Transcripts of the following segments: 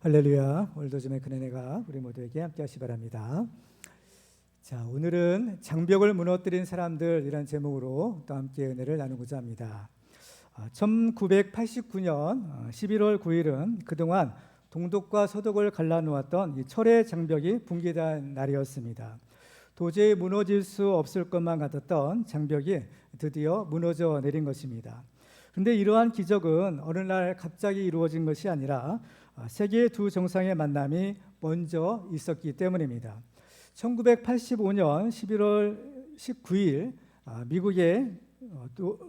할렐루야. 오늘도 주의 큰 은혜가 우리 모두에게 함께 하시 바랍니다. 자, 오늘은 장벽을 무너뜨린 사람들이라는 제목으로 또 함께 은혜를 나누고자 합니다. 1989년 11월 9일은 그동안 동독과 서독을 갈라놓았던 이 철의 장벽이 붕괴된 날이었습니다. 도저히 무너질 수 없을 것만 같았던 장벽이 드디어 무너져 내린 것입니다. 그런데 이러한 기적은 어느 날 갑자기 이루어진 것이 아니라 세계 두 정상의 만남이 먼저 있었기 때문입니다. 1985년 11월 19일 미국의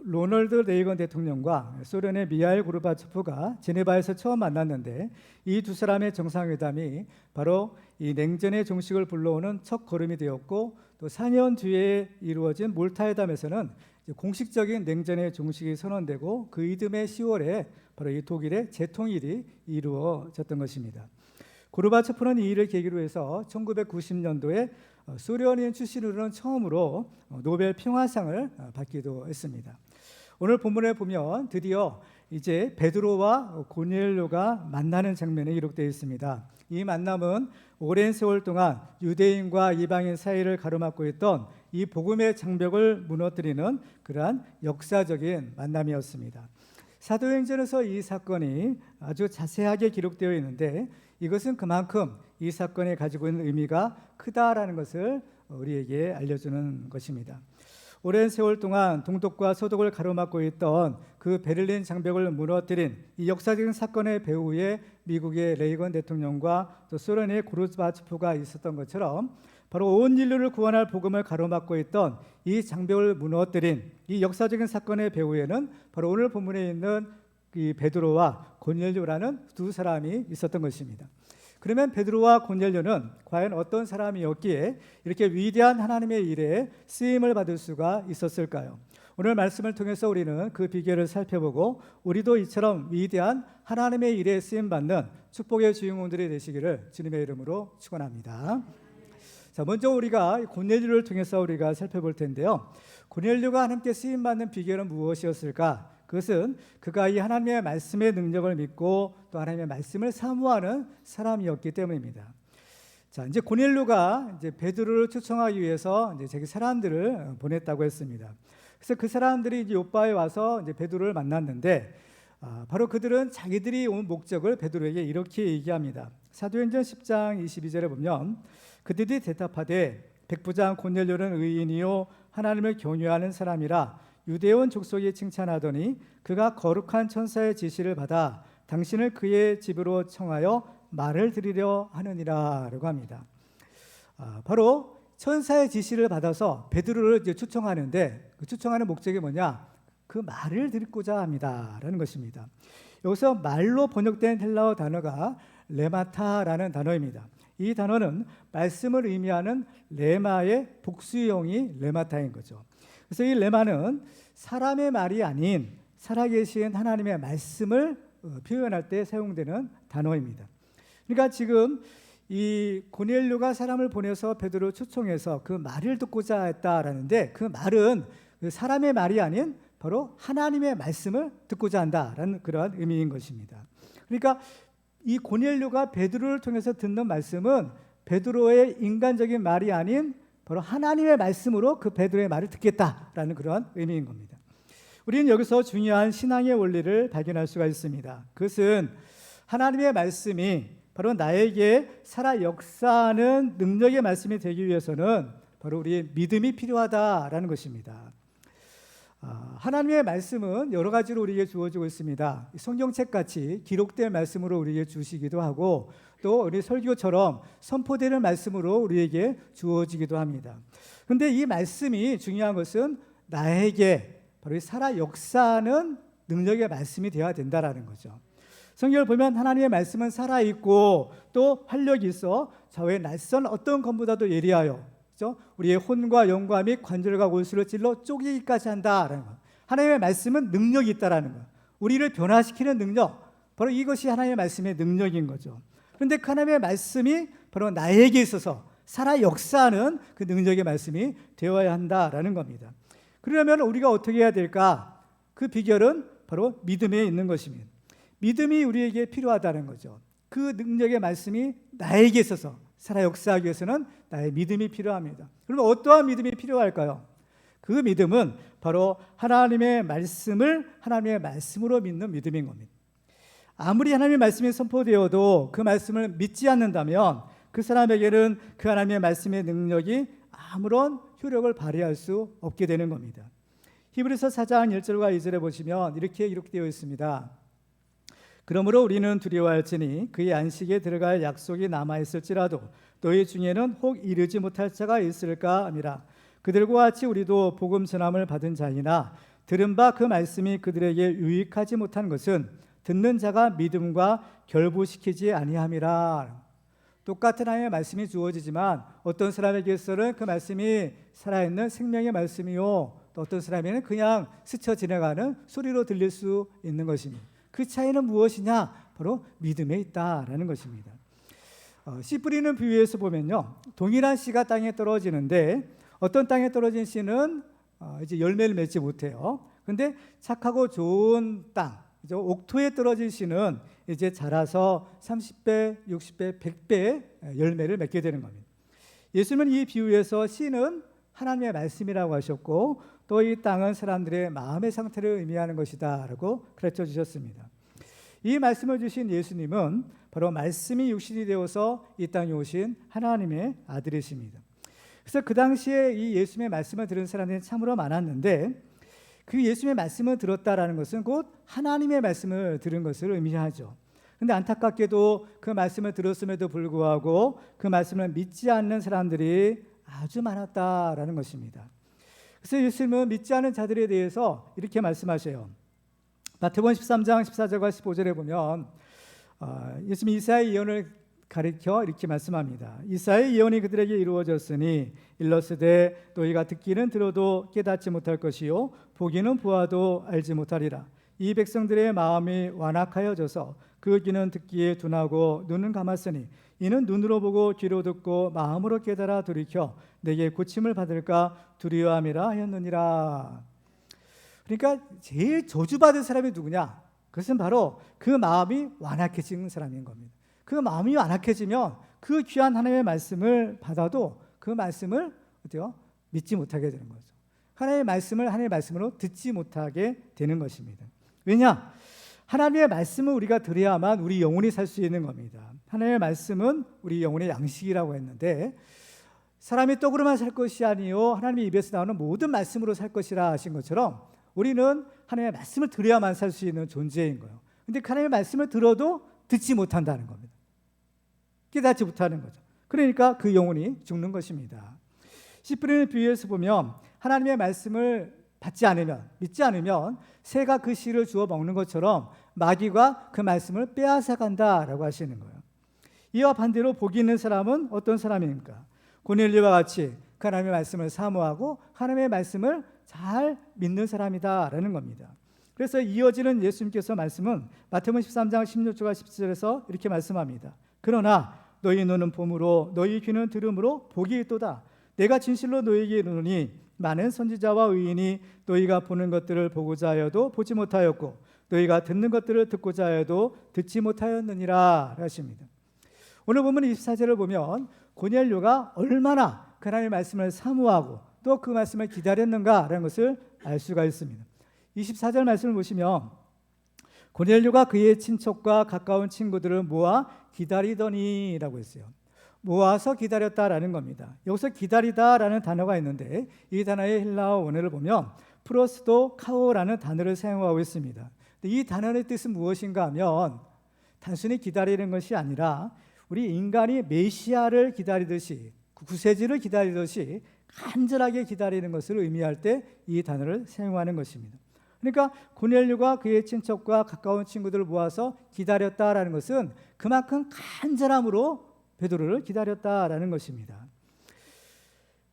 로널드 레이건 대통령과 소련의 미하일 고르바초프가 제네바에서 처음 만났는데 이 두 사람의 정상회담이 바로 이 냉전의 종식을 불러오는 첫 걸음이 되었고, 또 4년 뒤에 이루어진 몰타회담에서는 공식적인 냉전의 종식이 선언되고 그 이듬해 10월에 바로 이 독일의 재통일이 이루어졌던 것입니다. 고르바초프는 이 일을 계기로 해서 1990년도에 소련인 출신으로는 처음으로 노벨 평화상을 받기도 했습니다. 오늘 본문에 보면 드디어 이제 베드로와 고넬료가 만나는 장면이 기록되어 있습니다. 이 만남은 오랜 세월 동안 유대인과 이방인 사이를 가로막고 있던 이 복음의 장벽을 무너뜨리는 그러한 역사적인 만남이었습니다. 사도행전에서 이 사건이 아주 자세하게 기록되어 있는데, 이것은 그만큼 이 사건이 가지고 있는 의미가 크다라는 것을 우리에게 알려주는 것입니다. 오랜 세월 동안 동독과 서독을 가로막고 있던 그 베를린 장벽을 무너뜨린 이 역사적인 사건의 배후에 미국의 레이건 대통령과 또 소련의 고르바초프가 있었던 것처럼, 바로 온 인류를 구원할 복음을 가로막고 있던 이 장벽을 무너뜨린 이 역사적인 사건의 배후에는 바로 오늘 본문에 있는 이 베드로와 고넬료라는 두 사람이 있었던 것입니다. 그러면 베드로와 고넬료는 과연 어떤 사람이었기에 이렇게 위대한 하나님의 일에 쓰임을 받을 수가 있었을까요? 오늘 말씀을 통해서 우리는 그 비결을 살펴보고 우리도 이처럼 위대한 하나님의 일에 쓰임받는 축복의 주인공들이 되시기를 주님의 이름으로 축원합니다. 자, 먼저 우리가 고넬료를 통해서 우리가 살펴볼 텐데요. 고넬료가 하나님께 쓰임받는 비결은 무엇이었을까? 그것은 그가 이 하나님의 말씀의 능력을 믿고 또 하나님의 말씀을 사모하는 사람이었기 때문입니다. 자, 이제 고넬료가 이제 베드로를 초청하기 위해서 이제 자기 사람들을 보냈다고 했습니다. 그래서 그 사람들이 이제 요바에 와서 이제 베드로를 만났는데, 바로 그들은 자기들이 온 목적을 베드로에게 이렇게 얘기합니다. 사도행전 10장 22절에 보면 그들이 대답하되 백부장 고넬료는 의인이요 하나님을 경외하는 사람이라 유대온 족속이 칭찬하더니 그가 거룩한 천사의 지시를 받아 당신을 그의 집으로 청하여 말을 드리려 하느니라 라고 합니다. 바로 천사의 지시를 받아서 베드로를 이제 초청하는데, 그 초청하는 목적이 뭐냐? 그 말을 드리고자 합니다 라는 것입니다. 여기서 말로 번역된 헬라어 단어가 레마타라는 단어입니다. 이 단어는 말씀을 의미하는 레마의 복수형이 레마타인 거죠. 그래서 이 레마는 사람의 말이 아닌 살아계신 하나님의 말씀을 표현할 때 사용되는 단어입니다. 그러니까 지금 이 고넬료가 사람을 보내서 베드로를 초청해서 그 말을 듣고자 했다라는데, 그 말은 사람의 말이 아닌 바로 하나님의 말씀을 듣고자 한다라는 그런 의미인 것입니다. 그러니까 이 고넬료가 베드로를 통해서 듣는 말씀은 베드로의 인간적인 말이 아닌 바로 하나님의 말씀으로 그 베드로의 말을 듣겠다라는 그런 의미인 겁니다. 우리는 여기서 중요한 신앙의 원리를 발견할 수가 있습니다. 그것은 하나님의 말씀이 바로 나에게 살아 역사하는 능력의 말씀이 되기 위해서는 바로 우리의 믿음이 필요하다라는 것입니다. 하나님의 말씀은 여러 가지로 우리에게 주어지고 있습니다. 성경책같이 기록된 말씀으로 우리에게 주시기도 하고, 또 우리 설교처럼 선포되는 말씀으로 우리에게 주어지기도 합니다. 그런데 이 말씀이 중요한 것은 나에게 바로 살아 역사하는 능력의 말씀이 되어야 된다라는 거죠. 성경을 보면 하나님의 말씀은 살아있고 또 활력이 있어 좌우의 낯선 어떤 검보다도 예리하여, 그렇죠? 우리의 혼과 영과 및 관절과 골수를 찔러 쪼개기까지 한다라는 것. 하나님의 말씀은 능력이 있다라는 것. 우리를 변화시키는 능력, 바로 이것이 하나님의 말씀의 능력인 거죠. 그런데 그 하나님의 말씀이 바로 나에게 있어서 살아 역사하는 그 능력의 말씀이 되어야 한다라는 겁니다. 그러려면 우리가 어떻게 해야 될까? 그 비결은 바로 믿음에 있는 것입니다. 믿음이 우리에게 필요하다는 거죠. 그 능력의 말씀이 나에게 있어서 살아 역사하기 위해서는 나의 믿음이 필요합니다. 그러면 어떠한 믿음이 필요할까요? 그 믿음은 바로 하나님의 말씀을 하나님의 말씀으로 믿는 믿음인 겁니다. 아무리 하나님의 말씀이 선포되어도 그 말씀을 믿지 않는다면 그 사람에게는 그 하나님의 말씀의 능력이 아무런 효력을 발휘할 수 없게 되는 겁니다. 히브리서 4장 1절과 2절에 보시면 이렇게 기록되어 있습니다. 그러므로 우리는 두려워할지니 그의 안식에 들어갈 약속이 남아있을지라도 너희 중에는 혹 이르지 못할 자가 있을까 함이라. 그들과 같이 우리도 복음 전함을 받은 자이나 들은 바 그 말씀이 그들에게 유익하지 못한 것은 듣는 자가 믿음과 결부시키지 아니함이라. 똑같은 하나님의 말씀이 주어지지만 어떤 사람에게서는 그 말씀이 살아있는 생명의 말씀이요, 또 어떤 사람에게는 그냥 스쳐 지나가는 소리로 들릴 수 있는 것입니다. 그 차이는 무엇이냐? 바로 믿음에 있다라는 것입니다. 씨 뿌리는 비유에서 보면요, 동일한 씨가 땅에 떨어지는데 어떤 땅에 떨어진 씨는 이제 열매를 맺지 못해요. 근데 착하고 좋은 땅, 옥토에 떨어진 씨는 이제 자라서 30배, 60배, 100배 열매를 맺게 되는 겁니다. 예수님은 이 비유에서 씨는 하나님의 말씀이라고 하셨고 또 이 땅은 사람들의 마음의 상태를 의미하는 것이다 라고 가르쳐 주셨습니다. 이 말씀을 주신 예수님은 바로 말씀이 육신이 되어서 이 땅에 오신 하나님의 아들이십니다. 그래서 그 당시에 이 예수님의 말씀을 들은 사람들이 참으로 많았는데 그 예수님의 말씀을 들었다라는 것은 곧 하나님의 말씀을 들은 것을 의미하죠. 그런데 안타깝게도 그 말씀을 들었음에도 불구하고 그 말씀을 믿지 않는 사람들이 아주 많았다라는 것입니다. 그래서 예수님은 믿지 않은 자들에 대해서 이렇게 말씀하셔요. 마태복음 13장 14절과 15절에 보면 예수님이 이사야의 예언을 가리켜 이렇게 말씀합니다. 이사야의 예언이 그들에게 이루어졌으니 일러스되 너희가 듣기는 들어도 깨닫지 못할 것이요 보기는 보아도 알지 못하리라. 이 백성들의 마음이 완악하여져서 그 귀는 듣기에 둔하고 눈은 감았으니 이는 눈으로 보고 귀로 듣고 마음으로 깨달아 돌이켜 내게 고침을 받을까 두려워함이라 하였느니라. 그러니까 제일 저주받은 사람이 누구냐? 그것은 바로 그 마음이 완악해진 사람인 겁니다. 그 마음이 완악해지면 그 귀한 하나님의 말씀을 받아도 그 말씀을 어때요? 믿지 못하게 되는 거죠. 하나님의 말씀을 하나님의 말씀으로 듣지 못하게 되는 것입니다. 왜냐? 하나님의 말씀을 우리가 들어야만 우리 영혼이 살 수 있는 겁니다. 하나님의 말씀은 우리 영혼의 양식이라고 했는데 사람이 떡으로만 살 것이 아니요 하나님의 입에서 나오는 모든 말씀으로 살 것이라 하신 것처럼 우리는 하나님의 말씀을 들어야만 살 수 있는 존재인 거예요. 그런데 하나님의 말씀을 들어도 듣지 못한다는 겁니다. 깨닫지 못하는 거죠. 그러니까 그 영혼이 죽는 것입니다. 씨 뿌리는 비유에서 보면 하나님의 말씀을 받지 않으면, 믿지 않으면 새가 그 씨를 주워 먹는 것처럼 마귀가 그 말씀을 빼앗아간다라고 하시는 거예요. 이와 반대로 복이 있는 사람은 어떤 사람입니까? 고넬료와 같이 하나님의 말씀을 사모하고 하나님의 말씀을 잘 믿는 사람이다라는 겁니다. 그래서 이어지는 예수님께서 말씀은 마태복음 13장 16절과 17절에서 이렇게 말씀합니다. 그러나 너희 눈은 봄으로 너희 귀는 들음으로 복이 있도다. 내가 진실로 너희에게 이르노니 많은 선지자와 의인이 너희가 보는 것들을 보고자 하여도 보지 못하였고 너희가 듣는 것들을 듣고자 하여도 듣지 못하였느니라 하십니다. 오늘 본문 24절을 보면 고넬료가 얼마나 하나님의 말씀을 사모하고 또 그 말씀을 기다렸는가라는 것을 알 수가 있습니다. 24절 말씀을 보시면 고넬료가 그의 친척과 가까운 친구들을 모아 기다리더니 라고 했어요. 모아서 기다렸다라는 겁니다. 여기서 기다리다라는 단어가 있는데 이 단어의 헬라어 원어를 보면 프로스도 카오라는 단어를 사용하고 있습니다. 이 단어의 뜻은 무엇인가 하면 단순히 기다리는 것이 아니라 우리 인간이 메시아를 기다리듯이 구세주를 기다리듯이 간절하게 기다리는 것을 의미할 때 이 단어를 사용하는 것입니다. 그러니까 고넬료가 그의 친척과 가까운 친구들을 모아서 기다렸다라는 것은 그만큼 간절함으로 베드로를 기다렸다라는 것입니다.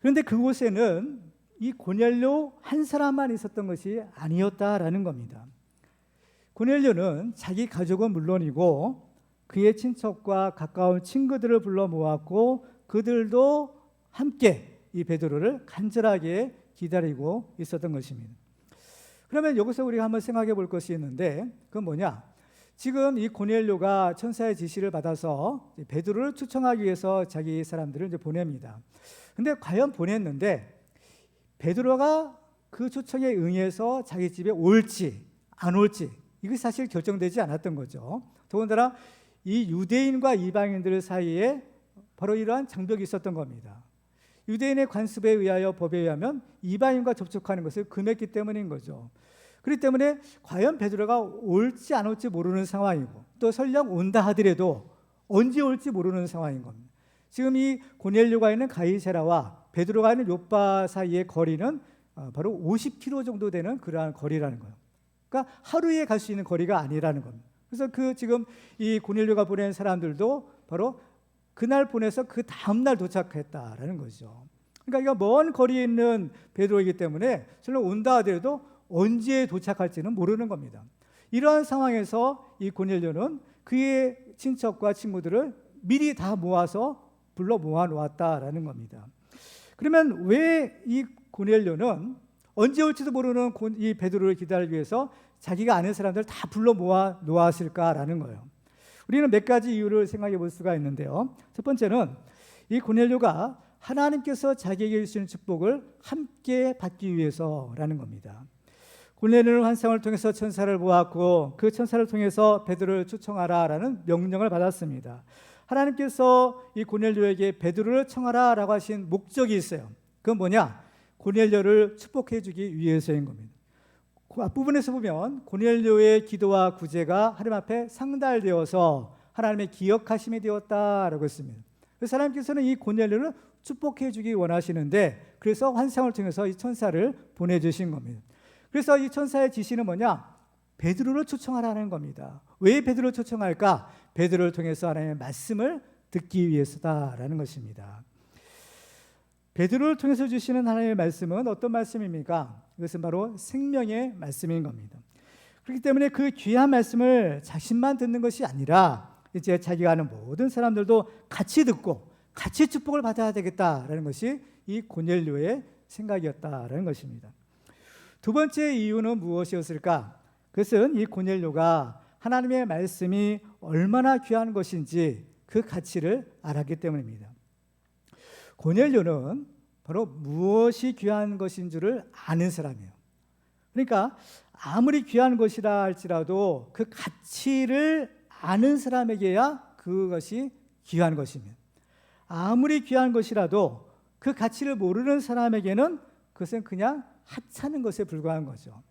그런데 그곳에는 이 고넬료 한 사람만 있었던 것이 아니었다라는 겁니다. 고넬료는 자기 가족은 물론이고 그의 친척과 가까운 친구들을 불러 모았고 그들도 함께 이 베드로를 간절하게 기다리고 있었던 것입니다. 그러면 여기서 우리가 한번 생각해 볼 것이 있는데 그건 뭐냐? 지금 이 고넬료가 천사의 지시를 받아서 베드로를 초청하기 위해서 자기 사람들을 이제 보냅니다. 근데 과연 보냈는데 베드로가 그 초청에 응해서 자기 집에 올지 안 올지 이것이 사실 결정되지 않았던 거죠. 더군다나 이 유대인과 이방인들 사이에 바로 이러한 장벽이 있었던 겁니다. 유대인의 관습에 의하여 법에 의하면 이방인과 접촉하는 것을 금했기 때문인 거죠. 그렇기 때문에 과연 베드로가 올지 안 올지 모르는 상황이고 또 설령 온다 하더라도 언제 올지 모르는 상황인 겁니다. 지금 이 고넬료가 있는 가이사랴와 베드로가 있는 요파 사이의 거리는 바로 50km 정도 되는 그러한 거리라는 거예요. 그러니까 하루에 갈 수 있는 거리가 아니라는 겁니다. 그래서 지금 이 고넬료가 보낸 사람들도 바로 그날 보내서 그 다음날 도착했다라는 거죠. 그러니까 이거 먼 거리에 있는 베드로이기 때문에 설령 온다 하더라도 언제 도착할지는 모르는 겁니다. 이러한 상황에서 이 고넬료는 그의 친척과 친구들을 미리 다 모아서 불러 모아 놓았다라는 겁니다. 그러면 왜 이 고넬료는 언제 올지도 모르는 이 베드로를 기다리기 위해서 자기가 아는 사람들을 다 불러 모아 놓았을까라는 거예요. 우리는 몇 가지 이유를 생각해 볼 수가 있는데요. 첫 번째는 이 고넬료가 하나님께서 자기에게 주시는 축복을 함께 받기 위해서라는 겁니다. 고넬료는 환상을 통해서 천사를 보았고 그 천사를 통해서 베드로를 초청하라라는 명령을 받았습니다. 하나님께서 이 고넬료에게 베드로를 청하라라고 하신 목적이 있어요. 그건 뭐냐? 고넬료를 축복해 주기 위해서인 겁니다. 그 앞부분에서 보면 고넬료의 기도와 구제가 하나님 앞에 상달되어서 하나님의 기억하심이 되었다라고 했습니다. 그래서 하나님께서는 이 고넬료를 축복해 주기 원하시는데 그래서 환상을 통해서 이 천사를 보내주신 겁니다. 그래서 이 천사의 지시는 뭐냐? 베드로를 초청하라는 겁니다. 왜 베드로를 초청할까? 베드로를 통해서 하나님의 말씀을 듣기 위해서다라는 것입니다. 베드로를 통해서 주시는 하나님의 말씀은 어떤 말씀입니까? 이것은 바로 생명의 말씀인 겁니다. 그렇기 때문에 그 귀한 말씀을 자신만 듣는 것이 아니라 이제 자기가 아는 모든 사람들도 같이 듣고 같이 축복을 받아야 되겠다라는 것이 이 고넬료의 생각이었다라는 것입니다. 두 번째 이유는 무엇이었을까? 그것은 이 고넬료가 하나님의 말씀이 얼마나 귀한 것인지 그 가치를 알았기 때문입니다. 고넬료는 바로 무엇이 귀한 것인 줄을 아는 사람이에요. 그러니까 아무리 귀한 것이라 할지라도 그 가치를 아는 사람에게야 그것이 귀한 것이면 아무리 귀한 것이라도 그 가치를 모르는 사람에게는 그것은 그냥 하찮은 것에 불과한 거죠.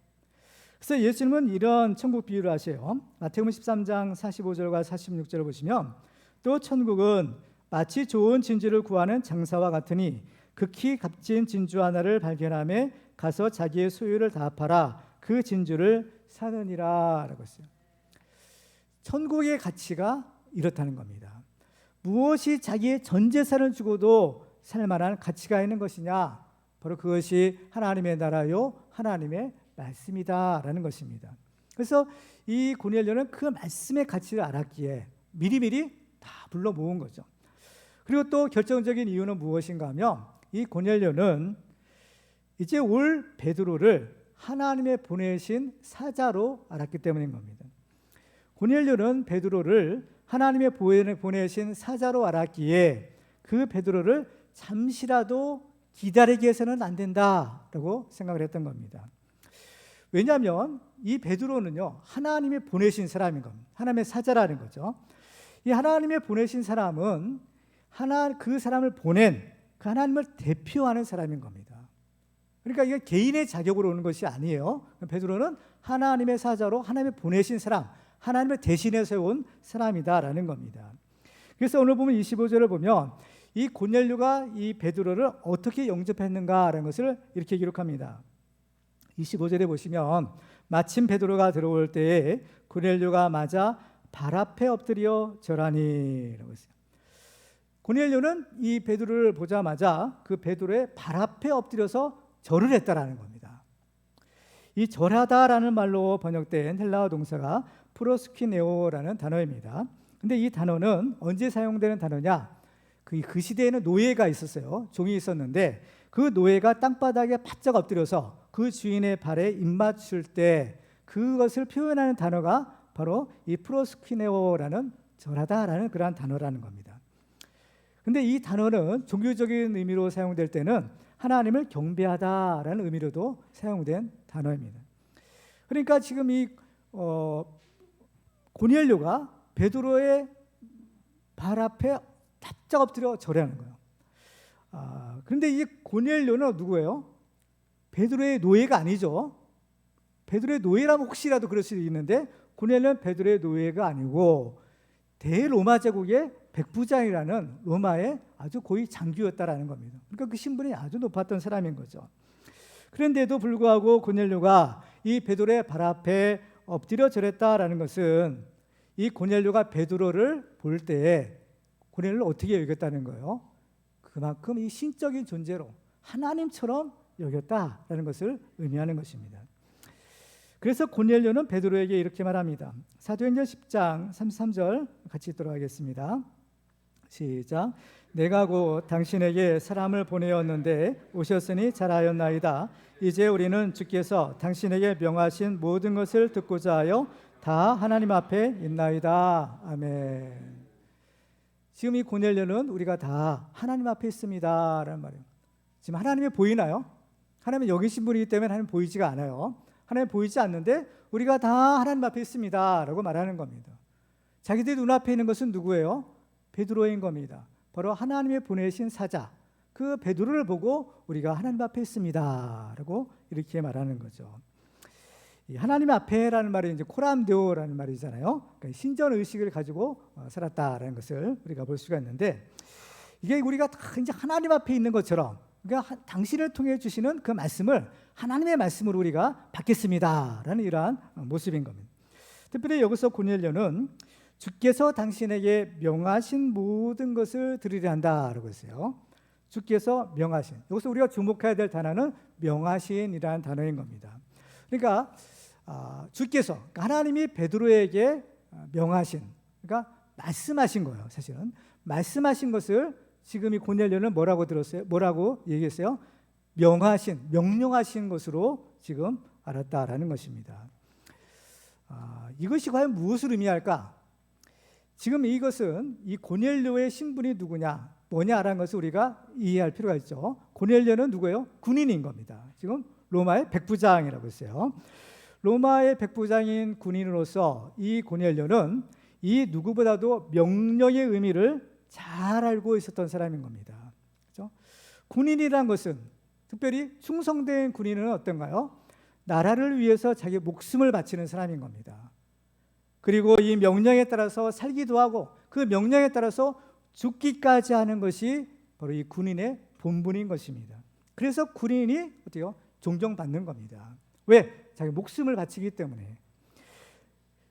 그래서 예수님은 이런 천국 비유를 하세요. 마태복음 13장 45절과 46절을 보시면 또 천국은 마치 좋은 진주를 구하는 장사와 같으니 극히 값진 진주 하나를 발견하며 가서 자기의 소유를 다 팔아 그 진주를 사느니라 라고 했어요. 천국의 가치가 이렇다는 겁니다. 무엇이 자기의 전 재산을 주고도 살만한 가치가 있는 것이냐? 바로 그것이 하나님의 나라요 하나님의 말씀이다라는 것입니다. 그래서 이 고넬료는 그 말씀의 가치를 알았기에 미리미리 다 불러 모은 거죠. 그리고 또 결정적인 이유는 무엇인가 하면 이 고넬료는 이제 올 베드로를 하나님의 보내신 사자로 알았기 때문인 겁니다. 고넬료는 베드로를 하나님의 보내신 사자로 알았기에 그 베드로를 잠시라도 기다리게 해서는 안 된다라고 생각을 했던 겁니다. 왜냐하면 이 베드로는요 하나님의 보내신 사람인 겁니다. 하나님의 사자라는 거죠. 이 하나님의 보내신 사람은 그 사람을 보낸 그 하나님을 대표하는 사람인 겁니다. 그러니까 이게 개인의 자격으로 오는 것이 아니에요. 베드로는 하나님의 사자로 하나님의 보내신 사람, 하나님을 대신해서 온 사람이다라는 겁니다. 그래서 오늘 보면 25절을 보면 이 고넬료가 이 베드로를 어떻게 영접했는가라는 것을 이렇게 기록합니다. 25절에 보시면 마침 베드로가 들어올 때에 고넬료가 맞아 발 앞에 엎드려 절하니 라고 했어요. 고넬료는 이 베드로를 보자마자 그 베드로의 발 앞에 엎드려서 절을 했다라는 겁니다. 이 절하다라는 말로 번역된 헬라어 동사가 프로스키네오라는 단어입니다. 근데 이 단어는 언제 사용되는 단어냐? 그 시대에는 노예가 있었어요. 종이 있었는데 그 노예가 땅바닥에 바짝 엎드려서 그 주인의 발에 입맞출 때 그것을 표현하는 단어가 바로 이 프로스퀴네오라는 절하다라는 그러한 단어라는 겁니다. 근데 이 단어는 종교적인 의미로 사용될 때는 하나님을 경배하다라는 의미로도 사용된 단어입니다. 그러니까 지금 이 고넬료가 베드로의 발 앞에 납작 엎드려 절하는 거예요. 그런데 이 고넬료는 누구예요? 베드로의 노예가 아니죠. 베드로의 노예라면 혹시라도 그럴 수도 있는데 고넬료는 베드로의 노예가 아니고 대로마 제국의 백부장이라는 로마의 아주 고위 장교였다라는 겁니다. 그러니까 그 신분이 아주 높았던 사람인 거죠. 그런데도 불구하고 고넬료가 이 베드로의 발 앞에 엎드려 절했다라는 것은 이 고넬료가 베드로를 볼 때 고넬료를 어떻게 여겼다는 거예요? 그만큼 이 신적인 존재로 하나님처럼 여겼다라는 것을 의미하는 것입니다. 그래서 고넬료는 베드로에게 이렇게 말합니다. 사도행전 10장 33절 같이 읽도록 하겠습니다. 시작. 내가 곧 당신에게 사람을 보내었는데 오셨으니 잘하였나이다. 이제 우리는 주께서 당신에게 명하신 모든 것을 듣고자 하여 다 하나님 앞에 있나이다. 아멘. 지금 이 고넬료는 우리가 다 하나님 앞에 있습니다 라는 말이에요. 지금 하나님이 보이나요? 하나님은 여기신 분이기 때문에 하나님 보이지가 않아요. 하나님 보이지 않는데 우리가 다 하나님 앞에 있습니다 라고 말하는 겁니다. 자기들 눈앞에 있는 것은 누구예요? 베드로인 겁니다. 바로 하나님의 보내신 사자, 그 베드로를 보고 우리가 하나님 앞에 있습니다 라고 이렇게 말하는 거죠. 이 하나님 앞에라는 말이 이제 코람데오라는 말이잖아요. 그러니까 신전 의식을 가지고 살았다라는 것을 우리가 볼 수가 있는데, 이게 우리가 다 이제 하나님 앞에 있는 것처럼, 그러니까 당신을 통해 주시는 그 말씀을 하나님의 말씀으로 우리가 받겠습니다라는 이러한 모습인 겁니다. 특별히 여기서 고넬료는 주께서 당신에게 명하신 모든 것을 들으려 한다라고 했어요. 주께서 명하신, 여기서 우리가 주목해야 될 단어는 명하신이라는 단어인 겁니다. 그러니까 주께서, 하나님이 베드로에게 명하신, 그러니까 말씀하신 거예요. 사실은 말씀하신 것을 지금 이 고넬료는 뭐라고 들었어요? 뭐라고 얘기했어요? 명하신, 명령하신 것으로 지금 알았다라는 것입니다. 이것이 과연 무엇을 의미할까? 지금 이것은 이 고넬료의 신분이 누구냐, 뭐냐라는 것을 우리가 이해할 필요가 있죠. 고넬료는 누구예요? 군인인 겁니다. 지금 로마의 백부장이라고 했어요. 로마의 백부장인 군인으로서 이 고넬료는 이 누구보다도 명령의 의미를 잘 알고 있었던 사람인 겁니다. 그렇죠? 군인이란 것은, 특별히 충성된 군인은 어떤가요? 나라를 위해서 자기 목숨을 바치는 사람인 겁니다. 그리고 이 명령에 따라서 살기도 하고 그 명령에 따라서 죽기까지 하는 것이 바로 이 군인의 본분인 것입니다. 그래서 군인이 어때요? 존경받는 겁니다. 왜? 자기 목숨을 바치기 때문에.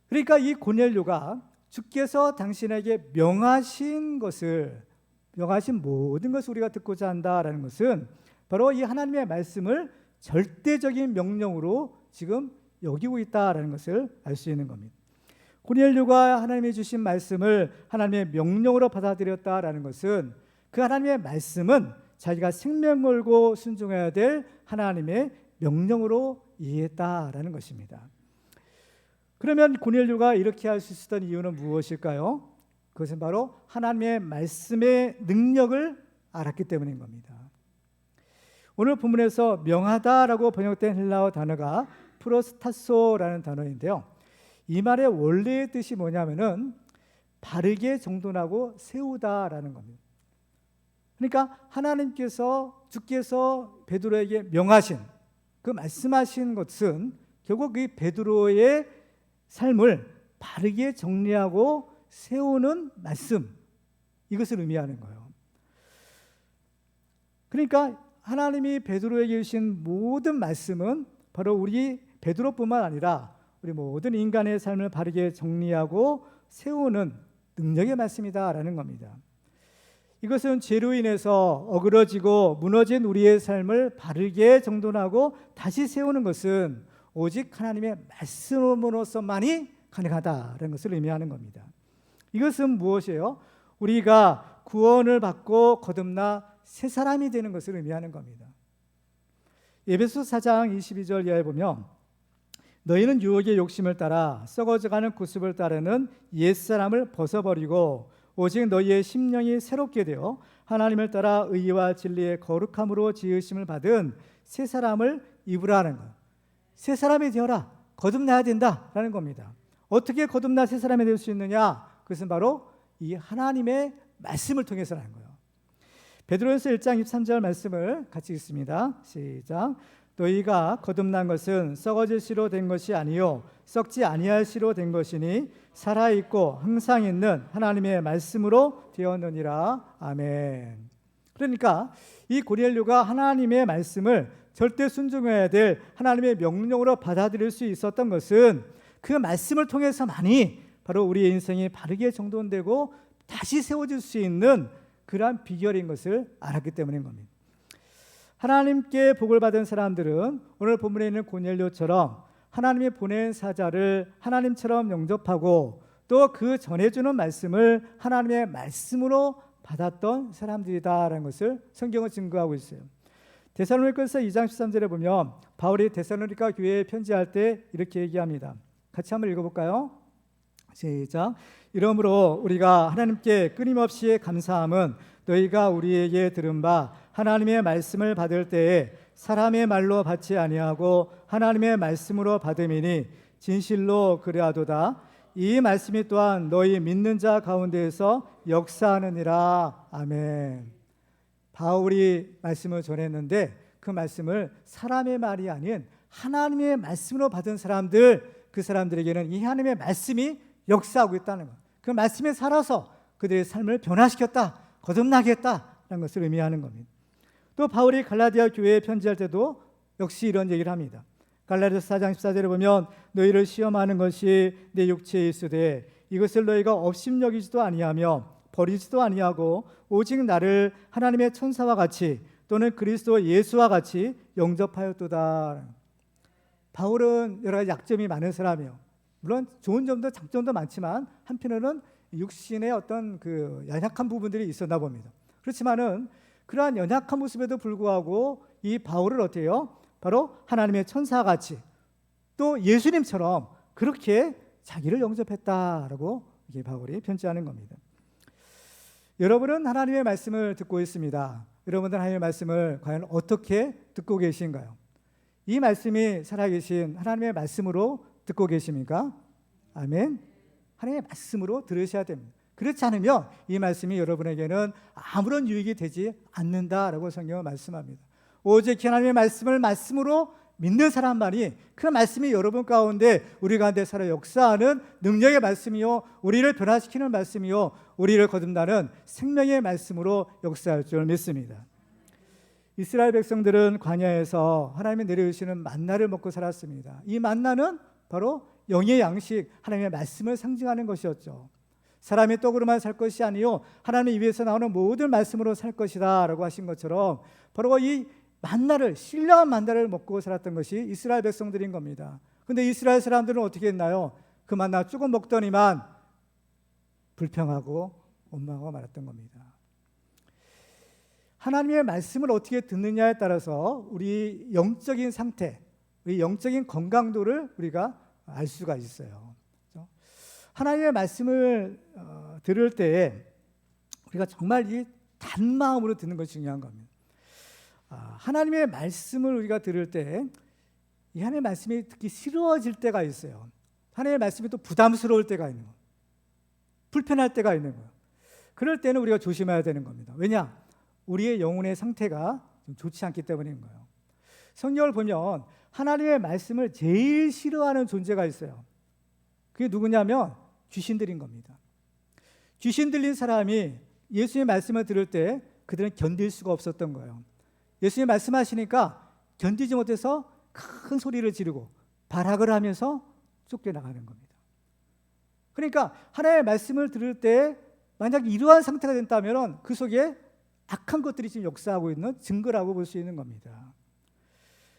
그러니까 이 고넬료가 주께서 당신에게 명하신 것을, 명하신 모든 것을 우리가 듣고자 한다라는 것은 바로 이 하나님의 말씀을 절대적인 명령으로 지금 여기고 있다라는 것을 알 수 있는 겁니다. 고넬료가 하나님이 주신 말씀을 하나님의 명령으로 받아들였다라는 것은 그 하나님의 말씀은 자기가 생명 걸고 순종해야 될 하나님의 명령으로 이해했다라는 것입니다. 그러면 고넬료가 이렇게 할 수 있었던 이유는 무엇일까요? 그것은 바로 하나님의 말씀의 능력을 알았기 때문인 겁니다. 오늘 본문에서 명하다라고 번역된 헬라어 단어가 프로스타소라는 단어인데요. 이 말의 원래의 뜻이 뭐냐면은 바르게 정돈하고 세우다라는 겁니다. 그러니까 하나님께서, 주께서 베드로에게 명하신, 그 말씀하신 것은 결국 이 베드로의 삶을 바르게 정리하고 세우는 말씀, 이것을 의미하는 거예요. 그러니까 하나님이 베드로에게 주신 모든 말씀은 바로 우리 베드로뿐만 아니라 우리 모든 인간의 삶을 바르게 정리하고 세우는 능력의 말씀이다라는 겁니다. 이것은 죄로 인해서 어그러지고 무너진 우리의 삶을 바르게 정돈하고 다시 세우는 것은 오직 하나님의 말씀으로서만이 가능하다라는 것을 의미하는 겁니다. 이것은 무엇이에요? 우리가 구원을 받고 거듭나 새 사람이 되는 것을 의미하는 겁니다. 에베소 4장 22절 이하에 보면 너희는 유혹의 욕심을 따라 썩어져가는 구습을 따르는 옛사람을 벗어버리고 오직 너희의 심령이 새롭게 되어 하나님을 따라 의와 진리의 거룩함으로 지으심을 받은 새 사람을 입으라는 것. 새 사람이 되어라. 거듭나야 된다라는 겁니다. 어떻게 거듭나 새 사람이 될 수 있느냐? 그것은 바로 이 하나님의 말씀을 통해서라는 거예요. 베드로전서 1장 23절 말씀을 같이 읽습니다. 시작. 너희가 거듭난 것은 썩어질 씨로 된 것이 아니요 썩지 아니할 씨로 된 것이니 살아있고 항상 있는 하나님의 말씀으로 되었느니라. 아멘. 그러니까 이 고넬료가 하나님의 말씀을 절대 순종해야 될 하나님의 명령으로 받아들일 수 있었던 것은 그 말씀을 통해서만이 바로 우리의 인생이 바르게 정돈되고 다시 세워질 수 있는 그러한 비결인 것을 알았기 때문인 겁니다. 하나님께 복을 받은 사람들은 오늘 본문에 있는 고넬료처럼 하나님이 보낸 사자를 하나님처럼 영접하고 또 그 전해주는 말씀을 하나님의 말씀으로 받았던 사람들이다라는 것을 성경은 증거하고 있어요. 데살로니가서 2장 13절에 보면 바울이 데살로니가 교회에 편지할 때 이렇게 얘기합니다. 같이 한번 읽어볼까요? 시작. 이러므로 우리가 하나님께 끊임없이 감사함은 너희가 우리에게 들은 바 하나님의 말씀을 받을 때에 사람의 말로 받지 아니하고 하나님의 말씀으로 받음이니 진실로 그리하도다. 이 말씀이 또한 너희 믿는 자 가운데에서 역사하느니라. 아멘. 바울이 말씀을 전했는데 그 말씀을 사람의 말이 아닌 하나님의 말씀으로 받은 사람들, 그 사람들에게는 이 하나님의 말씀이 역사하고 있다는 것, 그 말씀에 살아서 그들의 삶을 변화시켰다, 거듭나게 했다라는 것을 의미하는 겁니다. 또 바울이 갈라디아 교회에 편지할 때도 역시 이런 얘기를 합니다. 갈라디아서 4장 14절에 보면 너희를 시험하는 것이 내 육체에 있으되 이것을 너희가 업심여기지도 아니하며 버리지도 아니하고 오직 나를 하나님의 천사와 같이 또는 그리스도 예수와 같이 영접하였도다. 바울은 여러 가지 약점이 많은 사람이에요. 물론 좋은 점도 장점도 많지만 한편으로는 육신의 어떤 그 연약한 부분들이 있었나 봅니다. 그렇지만은 그러한 연약한 모습에도 불구하고 이 바울을 어떻게 해요? 바로 하나님의 천사와 같이 또 예수님처럼 그렇게 자기를 영접했다라고 이게 바울이 편지하는 겁니다. 여러분은 하나님의 말씀을 듣고 있습니다. 여러분들 하나님의 말씀을 과연 어떻게 듣고 계신가요? 이 말씀이 살아계신 하나님의 말씀으로 듣고 계십니까? 아멘. 하나님의 말씀으로 들으셔야 됩니다. 그렇지 않으면 이 말씀이 여러분에게는 아무런 유익이 되지 않는다라고 성경은 말씀합니다. 오직 하나님의 말씀을 말씀으로 믿는 사람만이 그 말씀이 여러분 가운데 우리 가운데 살아 역사하는 능력의 말씀이요 우리를 변화시키는 말씀이요 우리를 거듭나는 생명의 말씀으로 역사할 줄 믿습니다. 이스라엘 백성들은 광야에서 하나님이 내려주시는 만나를 먹고 살았습니다. 이 만나는 바로 영의 양식, 하나님의 말씀을 상징하는 것이었죠. 사람이 떡으로만 살 것이 아니요 하나님의 입에서 나오는 모든 말씀으로 살 것이다 라고 하신 것처럼 바로 이 만나를, 신령한 만나를 먹고 살았던 것이 이스라엘 백성들인 겁니다. 그런데 이스라엘 사람들은 어떻게 했나요? 그 만나 조금 먹더니만 불평하고 원망하고 말았던 겁니다. 하나님의 말씀을 어떻게 듣느냐에 따라서 우리 영적인 상태, 우리 영적인 건강도를 우리가 알 수가 있어요. 하나님의 말씀을 들을 때에 우리가 정말 이 단마음으로 듣는 것이 중요한 겁니다. 하나님의 말씀을 우리가 들을 때 이 하나님의 말씀이 듣기 싫어질 때가 있어요. 하나님의 말씀이 또 부담스러울 때가 있는 거예요. 불편할 때가 있는 거예요. 그럴 때는 우리가 조심해야 되는 겁니다. 왜냐? 우리의 영혼의 상태가 좀 좋지 않기 때문인 거예요. 성경을 보면 하나님의 말씀을 제일 싫어하는 존재가 있어요. 그게 누구냐면 귀신들인 겁니다. 귀신 들린 사람이 예수님의 말씀을 들을 때 그들은 견딜 수가 없었던 거예요. 예수님 말씀하시니까 견디지 못해서 큰 소리를 지르고 발악을 하면서 쫓겨나가는 겁니다. 그러니까 하나님의 말씀을 들을 때 만약 이러한 상태가 된다면 그 속에 악한 것들이 지금 역사하고 있는 증거라고 볼 수 있는 겁니다.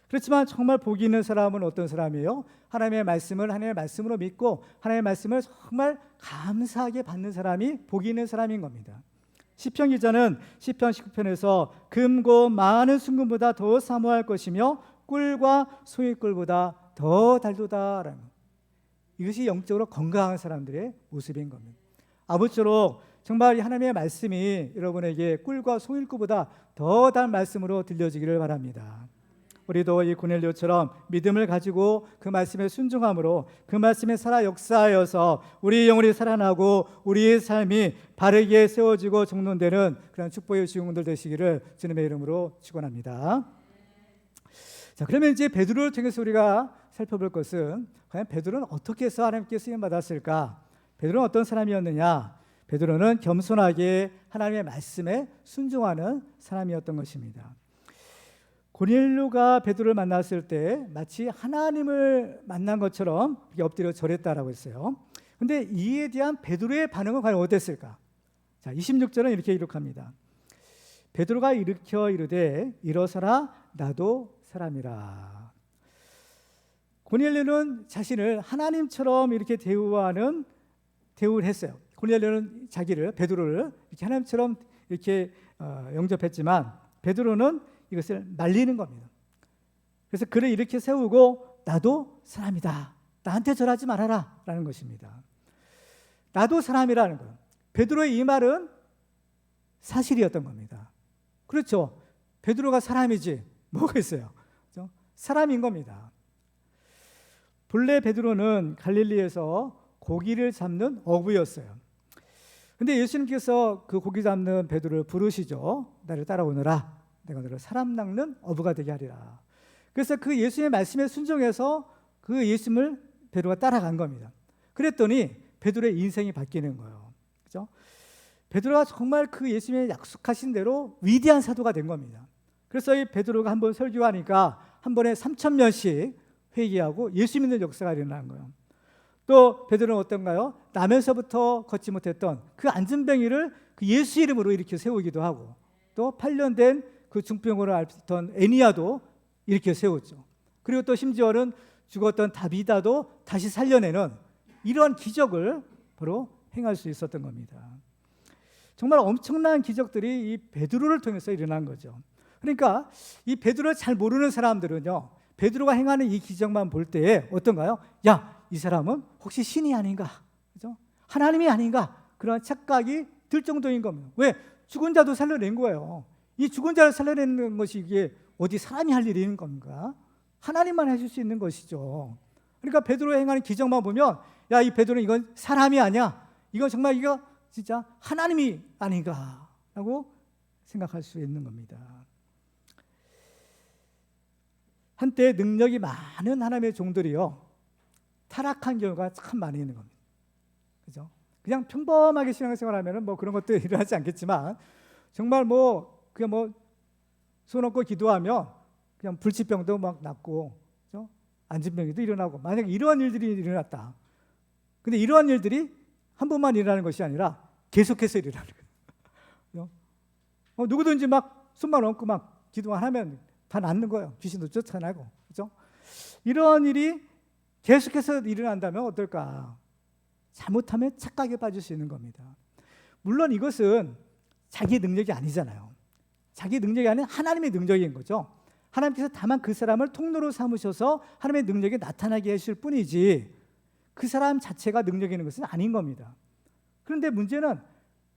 그렇지만 정말 복이 있는 사람은 어떤 사람이에요? 하나님의 말씀을 하나님의 말씀으로 믿고 하나님의 말씀을 정말 감사하게 받는 사람이 복이 있는 사람인 겁니다. 시편 기자는 시편 19편에서 금고 많은 순금보다 더 사모할 것이며 꿀과 소의 꿀보다 더 달도다라는 것. 이것이 영적으로 건강한 사람들의 모습인 겁니다. 아무쪼록 정말 하나님의 말씀이 여러분에게 꿀과 송일구보다 더 단 말씀으로 들려지기를 바랍니다. 우리도 이 고넬료처럼 믿음을 가지고 그 말씀에 순종함으로 그 말씀에 살아 역사하여서 우리 영혼이 살아나고 우리의 삶이 바르게 세워지고 정돈되는 그런 축복의 주인공들 되시기를 주님의 이름으로 축원합니다. 자, 그러면 이제 베드로를 통해서 우리가 살펴볼 것은 과연 베드로는 어떻게 해서 하나님께 쓰임 받았을까? 베드로는 어떤 사람이었느냐? 베드로는 겸손하게 하나님의 말씀에 순종하는 사람이었던 것입니다. 고넬료가 베드로를 만났을 때 마치 하나님을 만난 것처럼 엎드려 절했다라고 했어요. 그런데 이에 대한 베드로의 반응은 과연 어땠을까? 자, 26절은 이렇게 기록합니다. 베드로가 일으켜 이르되 일어서라 나도 사람이라. 고넬료는 자신을 하나님처럼 이렇게 대우를 했어요. 고넬료는 자기를 베드로를 이렇게 하나님처럼 이렇게 영접했지만 베드로는 이것을 말리는 겁니다. 그래서 그를 이렇게 세우고 나도 사람이다. 나한테 절하지 말아라 라는 것입니다. 나도 사람이라는 것. 베드로의 이 말은 사실이었던 겁니다. 그렇죠. 베드로가 사람이지 뭐가 있어요. 그렇죠? 사람인 겁니다. 본래 베드로는 갈릴리에서 고기를 잡는 어부였어요. 근데 예수님께서 그 고기 잡는 베드로를 부르시죠. 나를 따라오너라. 내가 너를 사람 낚는 어부가 되게 하리라. 그래서 그 예수님의 말씀에 순종해서 그 예수님을 베드로가 따라간 겁니다. 그랬더니 베드로의 인생이 바뀌는 거예요. 그렇죠? 베드로가 정말 그 예수님의 약속하신 대로 위대한 사도가 된 겁니다. 그래서 이 베드로가 한번 설교하니까 한 번에 3,000명씩 회개하고 예수 믿는 역사가 일어난 거예요. 또 베드로는 어떤가요? 나면서부터 걷지 못했던 그 안진뱅이를 그 예수 이름으로 일으켜 세우기도 하고 또 8년 된 그 중병으로 앓던 애니야도 이렇게 세웠죠. 그리고 또 심지어는 죽었던 다비다도 다시 살려내는 이러한 기적을 바로 행할 수 있었던 겁니다. 정말 엄청난 기적들이 이 베드로를 통해서 일어난 거죠. 그러니까 이 베드로를 잘 모르는 사람들은요, 베드로가 행하는 이 기적만 볼 때에 어떤가요? 야, 이 사람은 혹시 신이 아닌가? 그죠? 하나님이 아닌가? 그런 착각이 들 정도인 겁니다. 왜? 죽은 자도 살려낸 거예요. 이 죽은 자를 살려내는 것이 이게 어디 사람이 할 일인 건가? 하나님만 해줄 수 있는 것이죠. 그러니까 베드로가 행하는 기적만 보면 야, 이 베드로는 이건 사람이 아니야. 이건 정말 이거 진짜 하나님이 아닌가라고 생각할 수 있는 겁니다. 한때 능력이 많은 하나님의 종들이요, 타락한 경우가 참 많이 있는 겁니다. 그죠? 그냥 평범하게 신앙생활하면은 뭐 그런 것도 일어나지 않겠지만 정말 그냥 손 얹고 기도하면 그냥 불치병도 막 낫고, 그죠? 안진병도 일어나고, 만약에 이러한 일들이 일어났다. 근데 이러한 일들이 한 번만 일어나는 것이 아니라 계속해서 일어나는 거예요. 누구든지 막 손만 얹고 막 기도만 하면 다 낫는 거예요. 귀신도 쫓아나고, 그죠? 이러한 일이 계속해서 일어난다면 어떨까? 잘못하면 착각에 빠질 수 있는 겁니다. 물론 이것은 자기 능력이 아니잖아요. 자기 능력이 아닌 하나님의 능력인 거죠. 하나님께서 다만 그 사람을 통로로 삼으셔서 하나님의 능력이 나타나게 하실 뿐이지 그 사람 자체가 능력이 있는 것은 아닌 겁니다. 그런데 문제는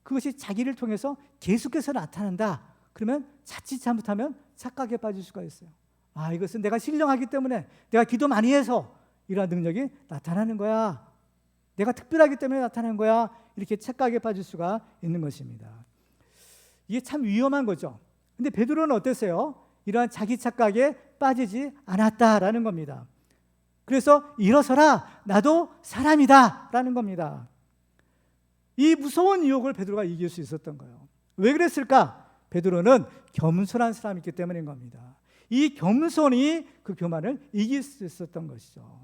그것이 자기를 통해서 계속해서 나타난다. 그러면 자칫 잘못하면 착각에 빠질 수가 있어요. 아, 이것은 내가 신령하기 때문에, 내가 기도 많이 해서 이러한 능력이 나타나는 거야. 내가 특별하기 때문에 나타나는 거야. 이렇게 착각에 빠질 수가 있는 것입니다. 이게 참 위험한 거죠. 근데 베드로는 어땠어요? 이러한 자기 착각에 빠지지 않았다라는 겁니다. 그래서 일어서라, 나도 사람이다 라는 겁니다. 이 무서운 유혹을 베드로가 이길 수 있었던 거예요. 왜 그랬을까? 베드로는 겸손한 사람이기 때문인 겁니다. 이 겸손이 그 교만을 이길 수 있었던 것이죠.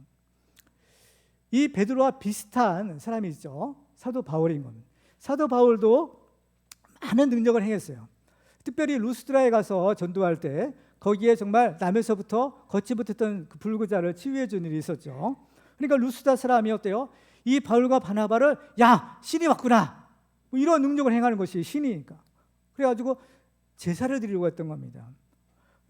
이 베드로와 비슷한 사람이 있죠. 사도 바울인 겁니다. 사도 바울도 많은 능력을 행했어요. 특별히 루스드라에 가서 전도할 때 거기에 정말 남에서부터 걷지 못했던 그 불구자를 치유해 준 일이 있었죠. 그러니까 루스드라 사람이 어때요? 이 바울과 바나바를 야, 신이 왔구나, 이런 능력을 행하는 것이 신이니까. 그래가지고 제사를 드리려고 했던 겁니다.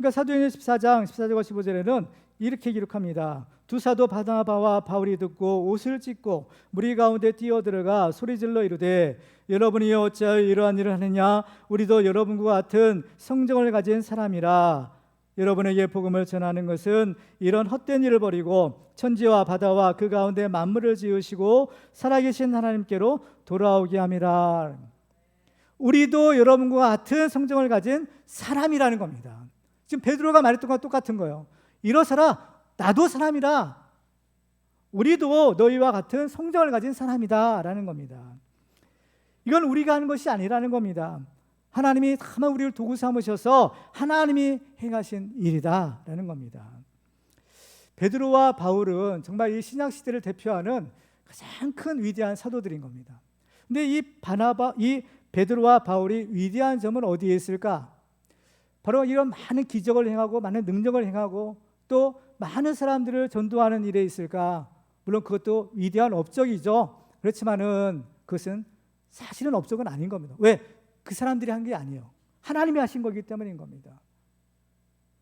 그러니까 사도행전 14장 14절과 15절에는 이렇게 기록합니다. 두 사도 바나바와 바울이 듣고 옷을 찢고 무리 가운데 뛰어들어가 소리질러 이르되 여러분이 어찌하여 이러한 일을 하느냐 우리도 여러분과 같은 성정을 가진 사람이라. 여러분에게 복음을 전하는 것은 이런 헛된 일을 버리고 천지와 바다와 그 가운데 만물을 지으시고 살아계신 하나님께로 돌아오게 함이라. 우리도 여러분과 같은 성정을 가진 사람이라는 겁니다. 지금 베드로가 말했던 것과 똑같은 거예요. 일어서라, 나도 사람이다. 우리도 너희와 같은 성정을 가진 사람이다 라는 겁니다. 이건 우리가 하는 것이 아니라는 겁니다. 하나님이 다만 우리를 도구 삼으셔서 하나님이 행하신 일이다 라는 겁니다. 베드로와 바울은 정말 이 신약시대를 대표하는 가장 큰 위대한 사도들인 겁니다. 근데 이 베드로와 바울이 위대한 점은 어디에 있을까? 바로 이런 많은 기적을 행하고 많은 능력을 행하고 또 많은 사람들을 전도하는 일에 있을까? 물론 그것도 위대한 업적이죠. 그렇지만은 그것은 사실은 업적은 아닌 겁니다. 왜? 그 사람들이 한 게 아니에요. 하나님이 하신 거기 때문인 겁니다.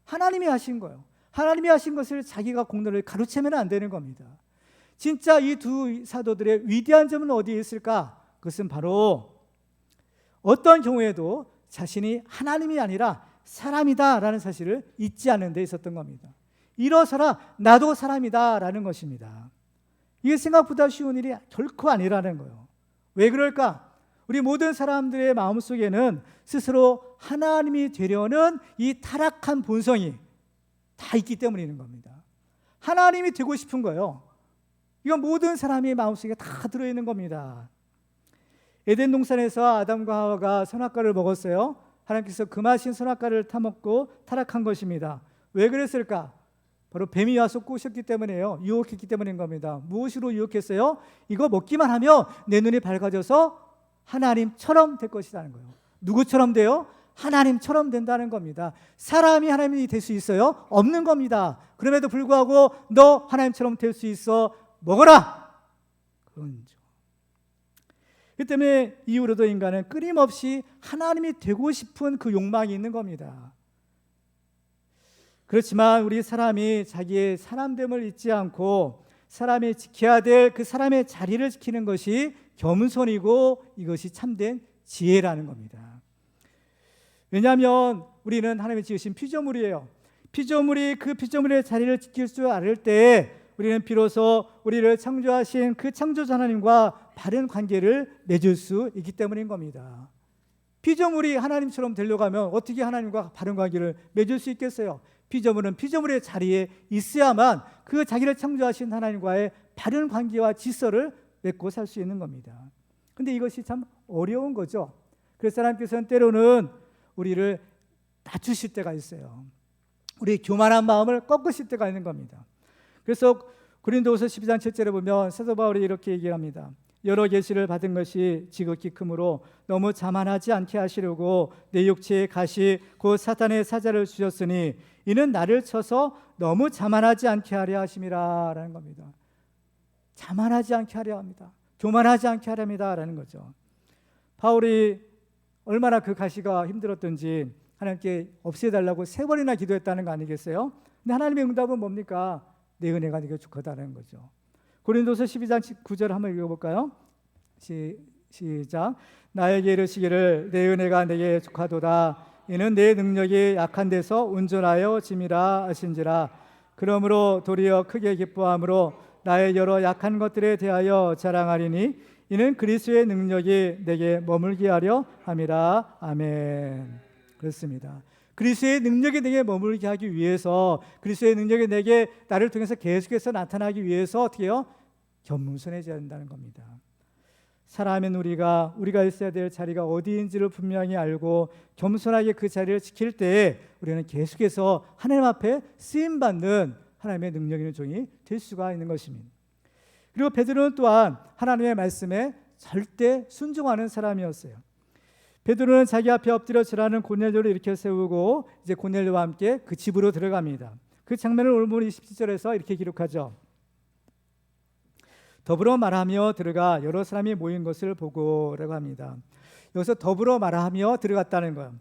하나님이 하신 거예요. 하나님이 하신 것을 자기가 공로를 가로채면 안 되는 겁니다. 진짜 이 두 사도들의 위대한 점은 어디에 있을까? 그것은 바로 어떤 경우에도 자신이 하나님이 아니라 사람이다라는 사실을 잊지 않는 데 있었던 겁니다. 일어서라, 나도 사람이다라는 것입니다. 이게 생각보다 쉬운 일이 결코 아니라는 거예요. 왜 그럴까? 우리 모든 사람들의 마음속에는 스스로 하나님이 되려는 이 타락한 본성이 다 있기 때문인 겁니다. 하나님이 되고 싶은 거예요. 이건 모든 사람의 마음속에 다 들어있는 겁니다. 에덴 동산에서 아담과 하와가 선악과를 먹었어요. 하나님께서 금하신 선악과를 타먹고 타락한 것입니다. 왜 그랬을까? 바로 뱀이 와서 꼬셨기 때문에요. 유혹했기 때문인 겁니다. 무엇으로 유혹했어요? 이거 먹기만 하면 내 눈이 밝아져서 하나님처럼 될 것이라는 거예요. 누구처럼 돼요? 하나님처럼 된다는 겁니다. 사람이 하나님이 될 수 있어요? 없는 겁니다. 그럼에도 불구하고 너 하나님처럼 될 수 있어, 먹어라! 그런 거죠. 그 때문에 이후로도 인간은 끊임없이 하나님이 되고 싶은 그 욕망이 있는 겁니다. 그렇지만 우리 사람이 자기의 사람됨을 잊지 않고 사람이 지켜야 될 그 사람의 자리를 지키는 것이 겸손이고 이것이 참된 지혜라는 겁니다. 왜냐하면 우리는 하나님이 지으신 피조물이에요. 피조물이 그 피조물의 자리를 지킬 줄 알을 때 우리는 비로소 우리를 창조하신 그 창조자 하나님과 바른 관계를 맺을 수 있기 때문인 겁니다. 피조물이 하나님처럼 되려고 하면 어떻게 하나님과 바른 관계를 맺을 수 있겠어요? 피조물은 피조물의 자리에 있어야만 그 자기를 창조하신 하나님과의 바른 관계와 질서를 맺고 살 수 있는 겁니다. 근데 이것이 참 어려운 거죠. 그래서 하나님께서는 때로는 우리를 낮추실 때가 있어요. 우리의 교만한 마음을 꺾으실 때가 있는 겁니다. 그래서 고린도후서 12장 7절에 보면 사도 바울이 이렇게 얘기합니다. 여러 계시를 받은 것이 지극히 크므로 너무 자만하지 않게 하시려고 내 육체의 가시 곧 사탄의 사자를 주셨으니 이는 나를 쳐서 너무 자만하지 않게 하려 하심이라 라는 겁니다. 자만하지 않게 하려 합니다. 교만하지 않게 하려 합니다 라는 거죠. 바울이 얼마나 그 가시가 힘들었던지 하나님께 없애달라고 3번이나 기도했다는 거 아니겠어요? 근데 하나님의 응답은 뭡니까? 내 은혜가 네게 족하다는 거죠. 고린도서 12장 9절 한번 읽어볼까요? 시작. 나에게 이르시기를 내 은혜가 내게 족하도다. 이는 내 능력이 약한 데서 온전하여 짐이라 하신지라. 그러므로 도리어 크게 기뻐함으로 나의 여러 약한 것들에 대하여 자랑하리니 이는 그리스도의 능력이 내게 머물게 하려 함이라. 아멘. 그렇습니다. 그리스도의 능력이 내게 머물게 하기 위해서, 그리스도의 능력이 내게 나를 통해서 계속해서 나타나기 위해서 어떻게 해요? 겸손해져야 한다는 겁니다. 사람인 우리가 있어야 될 자리가 어디인지를 분명히 알고 겸손하게 그 자리를 지킬 때 우리는 계속해서 하나님 앞에 쓰임받는 하나님의 능력 있는 종이 될 수가 있는 것입니다. 그리고 베드로는 또한 하나님의 말씀에 절대 순종하는 사람이었어요. 베드로는 자기 앞에 엎드려 절하는 고넬료를 일으켜 세우고 이제 고넬료와 함께 그 집으로 들어갑니다. 그 장면을 오늘 27절에서 이렇게 기록하죠. 더불어 말하며 들어가 여러 사람이 모인 것을 보고라고 합니다. 여기서 더불어 말하며 들어갔다는 거예요.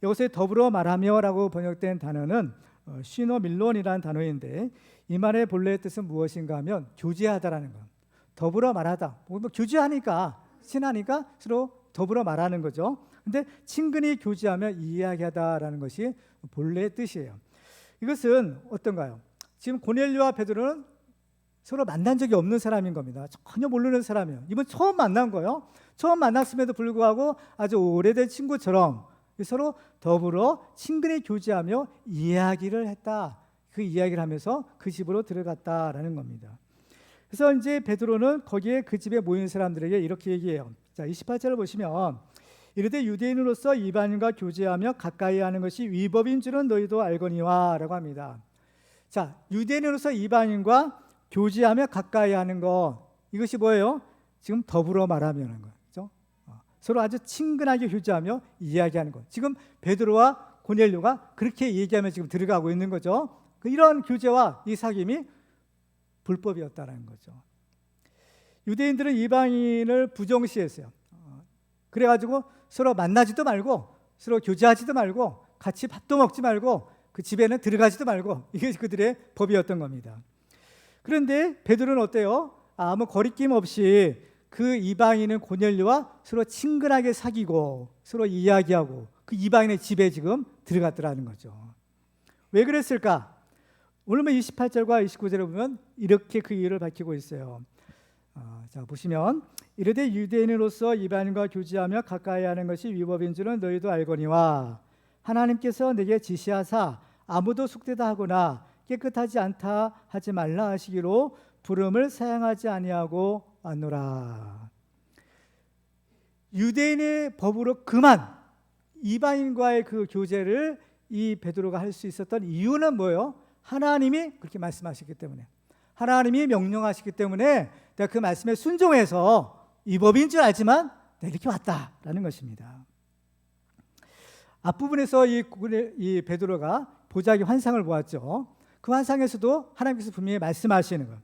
여기서 더불어 말하며라고 번역된 단어는 시노밀론이라는 단어인데 이 말의 본래의 뜻은 무엇인가 하면 교제하다라는 거. 더불어 말하다. 뭐 교제하니까 친하니까 서로 더불어 말하는 거죠. 근데 친근히 교제하며 이야기하다라는 것이 본래의 뜻이에요. 이것은 어떤가요? 지금 고넬료와 베드로는 서로 만난 적이 없는 사람인 겁니다. 전혀 모르는 사람이에요. 이번 처음 만난 거예요. 처음 만났음에도 불구하고 아주 오래된 친구처럼 서로 더불어 친근히 교제하며 이야기를 했다. 그 이야기를 하면서 그 집으로 들어갔다라는 겁니다. 그래서 이제 베드로는 거기에 그 집에 모인 사람들에게 이렇게 얘기해요. 자, 28절을 보시면 이르되 유대인으로서 이방인과 교제하며 가까이 하는 것이 위법인 줄은 너희도 알거니와 라고 합니다. 자, 유대인으로서 이방인과 교제하며 가까이 하는 것, 이것이 뭐예요? 지금 더불어 말하면 거죠. 서로 아주 친근하게 교제하며 이야기하는 것. 지금 베드로와 고넬료가 그렇게 얘기하며 지금 들어가고 있는 거죠. 이런 교제와 이 사귐이 불법이었다는 거죠. 유대인들은 이방인을 부정시했어요. 그래가지고 서로 만나지도 말고 서로 교제하지도 말고 같이 밥도 먹지 말고 그 집에는 들어가지도 말고, 이게 그들의 법이었던 겁니다. 그런데 베드로는 어때요? 아무 거리낌 없이 그 이방인은 고넬료와 서로 친근하게 사귀고 서로 이야기하고 그 이방인의 집에 지금 들어갔더라는 거죠. 왜 그랬을까? 오늘 28절과 29절을 보면 이렇게 그 이유를 밝히고 있어요. 자, 보시면 이르되 유대인으로서 이방인과 교제하며 가까이 하는 것이 위법인 줄은 너희도 알거니와 하나님께서 내게 지시하사 아무도 속되다 하거나 깨끗하지 않다 하지 말라 하시기로 부름을 사양하지 아니하고 왔노라. 유대인의 법으로 그만 이방인과의 그 교제를 이 베드로가 할 수 있었던 이유는 뭐예요? 하나님이 그렇게 말씀하셨기 때문에, 하나님이 명령하셨기 때문에 내가 그 말씀에 순종해서 이 법인 줄 알지만 내가 이렇게 왔다라는 것입니다. 앞부분에서 이 베드로가 보자기 환상을 보았죠. 그 환상에서도 하나님께서 분명히 말씀하시는 거예요.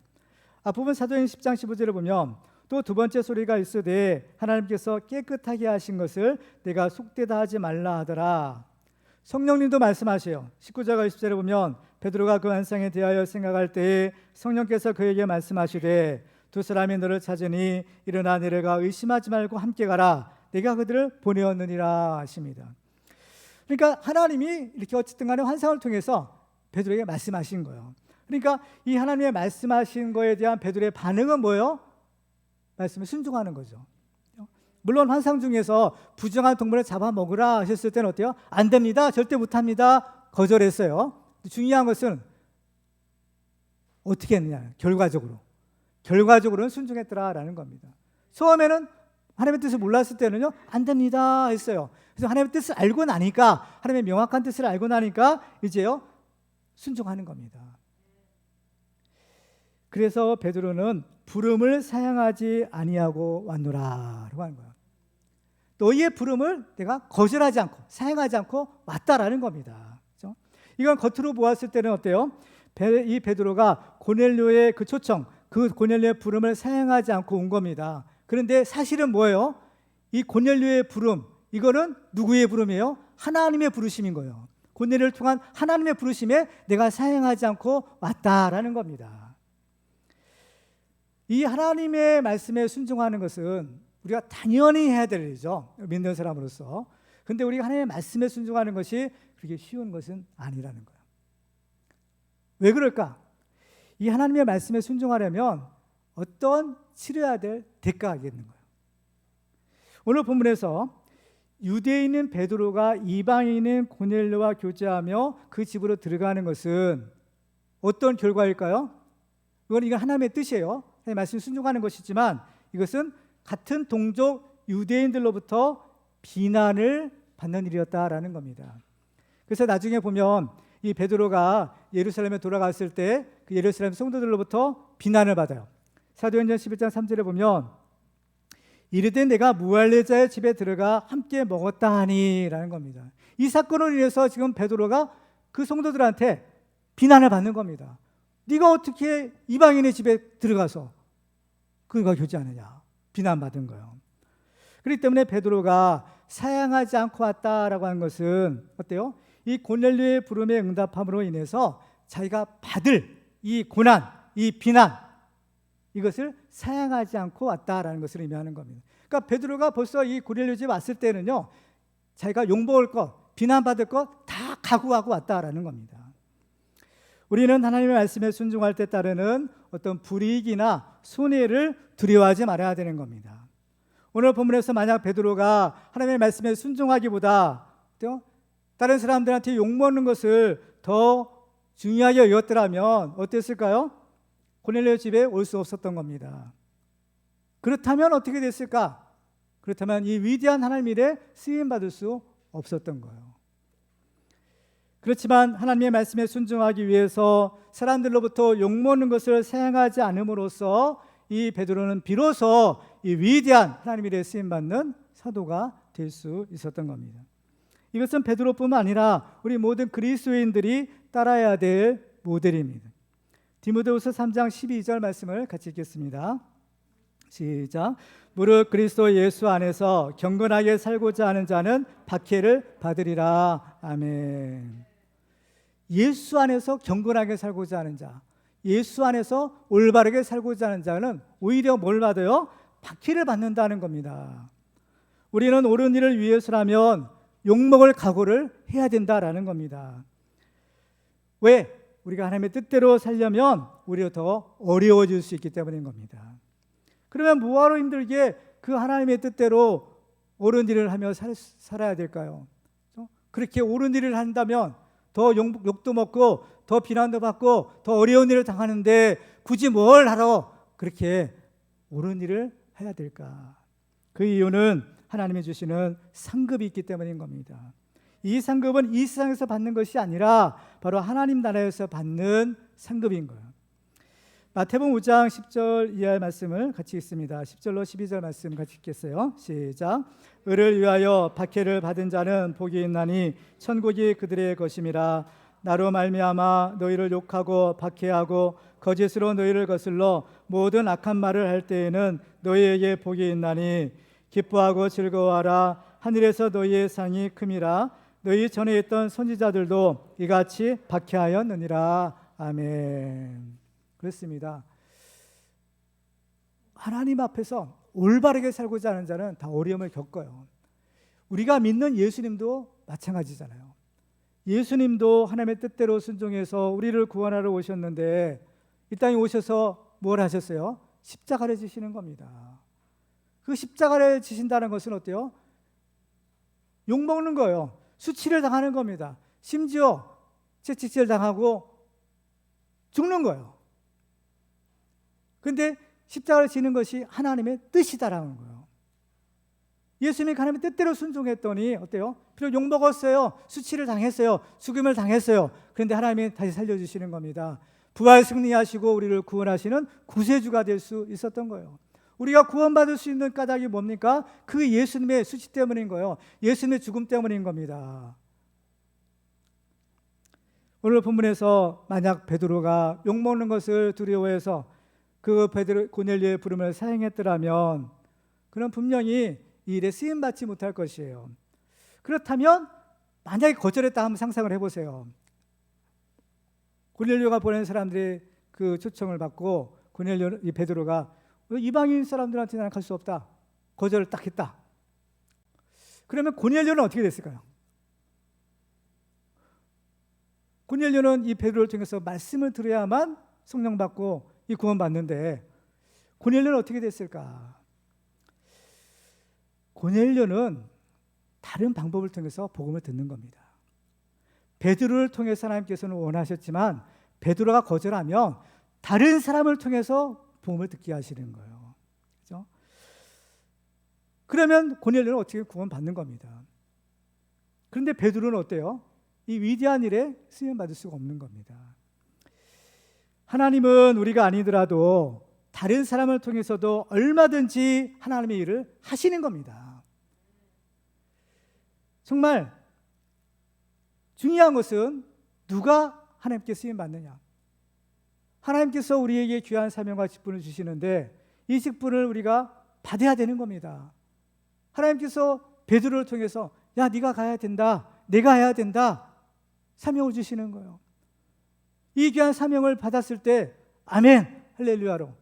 앞부분 사도행 10장 15절을 보면 또 두 번째 소리가 있으되 하나님께서 깨끗하게 하신 것을 내가 속되다 하지 말라 하더라. 성령님도 말씀하세요. 19절과 20절에 보면 베드로가 그 환상에 대하여 생각할 때에 성령께서 그에게 말씀하시되 두 사람이 너를 찾으니 일어나 내려가 의심하지 말고 함께 가라. 내가 그들을 보내었느니라 하십니다. 그러니까 하나님이 이렇게 어쨌든 간에 환상을 통해서 베드로에게 말씀하신 거예요. 그러니까 이 하나님의 말씀하신 거에 대한 베드로의 반응은 뭐예요? 말씀에 순종하는 거죠. 물론 환상 중에서 부정한 동물을 잡아먹으라 하셨을 때는 어때요? 안 됩니다. 절대 못합니다. 거절했어요. 중요한 것은 어떻게 했느냐. 결과적으로는 순종했더라라는 겁니다. 처음에는 하나님의 뜻을 몰랐을 때는요, 안 됩니다 했어요. 그래서 하나님의 뜻을 알고 나니까, 하나님의 명확한 뜻을 알고 나니까 이제요 순종하는 겁니다. 그래서 베드로는 부름을 사양하지 아니하고 왔노라라고 하는 거예요. 너희의 부름을 내가 거절하지 않고 사양하지 않고 왔다라는 겁니다. 그렇죠? 이건 겉으로 보았을 때는 어때요? 이 베드로가 고넬료의 그 초청, 그 고넬료의 부름을 사양하지 않고 온 겁니다. 그런데 사실은 뭐예요? 이 고넬료의 부름, 이거는 누구의 부름이에요? 하나님의 부르심인 거예요. 고넬료를 통한 하나님의 부르심에 내가 사양하지 않고 왔다라는 겁니다. 이 하나님의 말씀에 순종하는 것은 우리가 당연히 해야 될 일이죠. 믿는 사람으로서. 그런데 우리가 하나님의 말씀에 순종하는 것이 그렇게 쉬운 것은 아니라는 거예요. 왜 그럴까? 이 하나님의 말씀에 순종하려면 어떤 치러야 될 대가가 있는 거예요. 오늘 본문에서 유대인인 베드로가 이방인인 고넬료와 교제하며 그 집으로 들어가는 것은 어떤 결과일까요? 이건 하나님의 뜻이에요. 하나님의 말씀에 순종하는 것이지만 이것은 같은 동족 유대인들로부터 비난을 받는 일이었다라는 겁니다. 그래서 나중에 보면 이 베드로가 예루살렘에 돌아갔을 때 그 예루살렘 성도들로부터 비난을 받아요. 사도행전 11장 3절에 보면 이르되 내가 무할례자의 집에 들어가 함께 먹었다 하니 라는 겁니다. 이 사건으로 인해서 지금 베드로가 그 성도들한테 비난을 받는 겁니다. 네가 어떻게 이방인의 집에 들어가서 그가 교제하느냐, 비난받은 거예요. 그렇기 때문에 베드로가 사양하지 않고 왔다라고 하는 것은 어때요? 이 고넬료의 부름에 응답함으로 인해서 자기가 받을 이 고난, 이 비난, 이것을 사양하지 않고 왔다라는 것을 의미하는 겁니다. 그러니까 베드로가 벌써 이 고넬료 집에 왔을 때는요, 자기가 욕먹을 것, 비난받을 것 다 각오하고 왔다라는 겁니다. 우리는 하나님의 말씀에 순종할 때 따르는 어떤 불이익이나 손해를 두려워하지 말아야 되는 겁니다. 오늘 본문에서 만약 베드로가 하나님의 말씀에 순종하기보다 다른 사람들한테 욕먹는 것을 더 중요하게 여겼더라면 어땠을까요? 고넬료 집에 올 수 없었던 겁니다. 그렇다면 어떻게 됐을까? 그렇다면 이 위대한 하나님 일에 쓰임받을 수 없었던 거예요. 그렇지만 하나님의 말씀에 순종하기 위해서 사람들로부터 욕먹는 것을 사양하지 않음으로써 이 베드로는 비로소 이 위대한 하나님 일에 쓰임받는 사도가 될 수 있었던 겁니다. 이것은 베드로뿐만 아니라 우리 모든 그리스도인들이 따라야 될 모델입니다. 디모데후서 3장 12절 말씀을 같이 읽겠습니다. 시작. 무릇 그리스도 예수 안에서 경건하게 살고자 하는 자는 박해를 받으리라. 아멘. 예수 안에서 경건하게 살고자 하는 자, 예수 안에서 올바르게 살고자 하는 자는 오히려 뭘 받아요? 박해를 받는다는 겁니다. 우리는 옳은 일을 위해서라면 욕먹을 각오를 해야 된다라는 겁니다. 왜? 우리가 하나님의 뜻대로 살려면 오히려 더 어려워질 수 있기 때문인 겁니다. 그러면 뭐하러 힘들게 그 하나님의 뜻대로 옳은 일을 하며 살아야 될까요? 그렇게 옳은 일을 한다면 더 욕도 먹고 더 비난도 받고 더 어려운 일을 당하는데 굳이 뭘 하러 그렇게 옳은 일을 해야 될까? 그 이유는 하나님이 주시는 상급이 있기 때문인 겁니다. 이 상급은 이 세상에서 받는 것이 아니라 바로 하나님 나라에서 받는 상급인 거예요. 마태복음 5장 10절 이하의 말씀을 같이 읽습니다. 10절로 12절 말씀 같이 읽겠어요. 시작. 의를 위하여 박해를 받은 자는 복이 있나니 천국이 그들의 것임이라. 나로 말미암아 너희를 욕하고 박해하고 거짓으로 너희를 거슬러 모든 악한 말을 할 때에는 너희에게 복이 있나니 기뻐하고 즐거워하라. 하늘에서 너희의 상이 큼이라. 너희 전에 있던 선지자들도 이같이 박해하였느니라. 아멘. 그렇습니다. 하나님 앞에서 올바르게 살고자 하는 자는 다 어려움을 겪어요. 우리가 믿는 예수님도 마찬가지잖아요. 예수님도 하나님의 뜻대로 순종해서 우리를 구원하러 오셨는데 이 땅에 오셔서 뭘 하셨어요? 십자가를 지시는 겁니다. 그 십자가를 지신다는 것은 어때요? 욕먹는 거예요. 수치를 당하는 겁니다. 심지어 채찍질 당하고 죽는 거예요. 그런데 십자가를 지는 것이 하나님의 뜻이다라는 거예요. 예수님이 하나님의 뜻대로 순종했더니 어때요? 비록 욕먹었어요. 수치를 당했어요. 죽임을 당했어요. 그런데 하나님이 다시 살려주시는 겁니다. 부활 승리하시고 우리를 구원하시는 구세주가 될 수 있었던 거예요. 우리가 구원받을 수 있는 까닭이 뭡니까? 그 예수님의 수치 때문인 거예요. 예수님의 죽음 때문인 겁니다. 오늘 본문에서 만약 베드로가 욕먹는 것을 두려워해서 그 고넬료의 부름을 사용했더라면 그는 분명히 이 일에 쓰임받지 못할 것이에요. 그렇다면 만약에 거절했다 한번 상상을 해보세요. 고넬료가 보낸 사람들이 그 초청을 받고 이 베드로가 이방인 사람들한테 나는 갈 수 없다. 거절을 딱 했다. 그러면 고넬료는 어떻게 됐을까요? 고넬료는 이 베드로를 통해서 말씀을 들어야만 성령 받고 이 구원 받는데 고넬료는 어떻게 됐을까? 고넬료는 다른 방법을 통해서 복음을 듣는 겁니다. 베드로를 통해서 하나님께서는 원하셨지만 베드로가 거절하면 다른 사람을 통해서 복음을 듣게 하시는 거예요. 그렇죠? 그러면 고넬료는 어떻게 구원 받는 겁니다. 그런데 베드로는 어때요? 이 위대한 일에 쓰임 받을 수가 없는 겁니다. 하나님은 우리가 아니더라도 다른 사람을 통해서도 얼마든지 하나님의 일을 하시는 겁니다. 정말 중요한 것은 누가 하나님께 쓰임 받느냐. 하나님께서 우리에게 귀한 사명과 직분을 주시는데 이 직분을 우리가 받아야 되는 겁니다. 하나님께서 베드로를 통해서 야, 네가 가야 된다, 내가 해야 된다 사명을 주시는 거예요. 이 귀한 사명을 받았을 때 아멘 할렐루야로